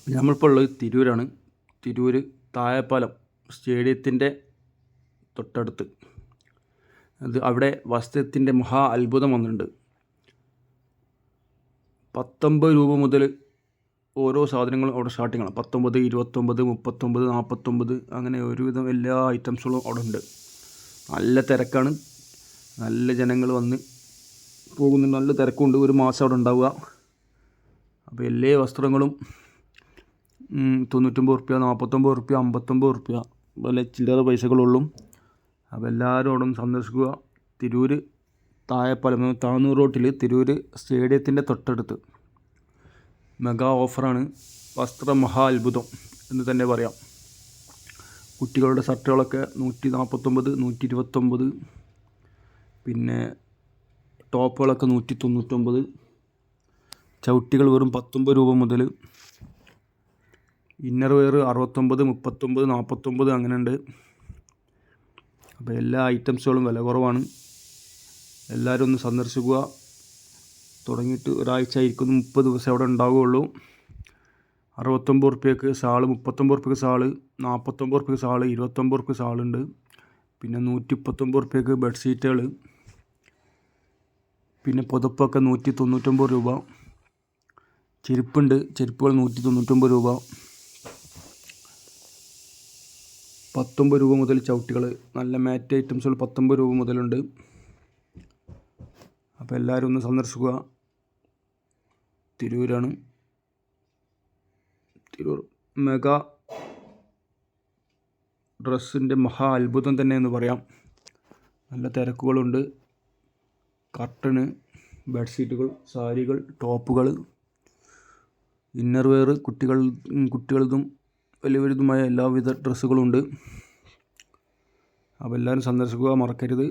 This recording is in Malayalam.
നമ്മളിപ്പോൾ ഉള്ളത് തിരൂരാണ്. തിരൂർ താഴെപ്പാലം സ്റ്റേഡിയത്തിൻ്റെ തൊട്ടടുത്ത്. അവിടെ വസ്ത്രത്തിൻ്റെ മഹാ അത്ഭുതം വന്നിട്ടുണ്ട്. 19 രൂപ മുതൽ ഓരോ സാധനങ്ങളും അവിടെ സ്റ്റാർട്ടിങ്ങാണ്. 19, 29, 39, 49 അങ്ങനെ ഒരുവിധം എല്ലാ ഐറ്റംസുകളും അവിടെ ഉണ്ട്. നല്ല തിരക്കാണ്, നല്ല ജനങ്ങൾ വന്ന് പോകുന്നുണ്ട്, നല്ല തിരക്കുണ്ട്. ഒരു മാസം അവിടെ ഉണ്ടാവുക. അപ്പോൾ എല്ലാ വസ്ത്രങ്ങളും 99 റുപ്യ, 49 റുപ്യ, 59 റുപ്യ വല്ല ചില്ലറ പൈസകളുള്ളൂ. അപ്പോൾ എല്ലാവരും അവിടെ സന്ദർശിക്കുക. തിരൂർ താഴെപ്പാലം താന്നൂർ റോട്ടിൽ തിരൂർ സ്റ്റേഡിയത്തിൻ്റെ തൊട്ടടുത്ത് മെഗാ ഓഫറാണ്. വസ്ത്ര മഹാ അത്ഭുതം എന്ന് തന്നെ പറയാം. കുട്ടികളുടെ ഷർട്ടുകളൊക്കെ 149, 129, പിന്നെ ടോപ്പുകളൊക്കെ 199, ചവിട്ടികൾ വെറും 19 രൂപ മുതൽ, ഇന്നർ വെയർ 69, 39, 49 അങ്ങനെ ഉണ്ട്. അപ്പോൾ എല്ലാ ഐറ്റംസുകളും വില കുറവാണ്. എല്ലാവരും ഒന്ന് സന്ദർശിക്കുക. തുടങ്ങിയിട്ട് ഒരാഴ്ച ആയിരിക്കും, 30 ദിവസം അവിടെ ഉണ്ടാവുകയുള്ളൂ. 69 റുപ്യക്ക് ഷാള്, 39 റുപ്യക്ക് ഷാള്, 49 റുപ്യക്ക് ഷാള്, 29 റുപ്യക്ക് ഷാളുണ്ട്. പിന്നെ 139 റുപ്യക്ക് ബെഡ്ഷീറ്റുകൾ, പിന്നെ പുതപ്പൊക്കെ 199 രൂപ. ചെരുപ്പുണ്ട്, ചെരുപ്പുകൾ 199 രൂപ. 19 രൂപ മുതൽ ചവിട്ടികൾ, നല്ല മാറ്റ് ഐറ്റംസുകൾ 19 രൂപ മുതലുണ്ട്. അപ്പോൾ എല്ലാവരും ഒന്ന് സന്ദർശിക്കുക. തിരൂരാണ്. തിരൂർ മെഗാ ഡ്രസ്സിൻ്റെ മഹാ അത്ഭുതം തന്നെ എന്ന് പറയാം. നല്ല തിരക്കുകളുണ്ട്. കർട്ടന്, ബെഡ്ഷീറ്റുകൾ, സാരികൾ, ടോപ്പുകൾ, ഇന്നർ വെയർ, കുട്ടികളതും വലിയവരുതുമായ എല്ലാവിധ ഡ്രസ്സുകളുണ്ട്. അപ്പോൾ എല്ലാവരും സന്ദർശിക്കുക, മറക്കരുത്.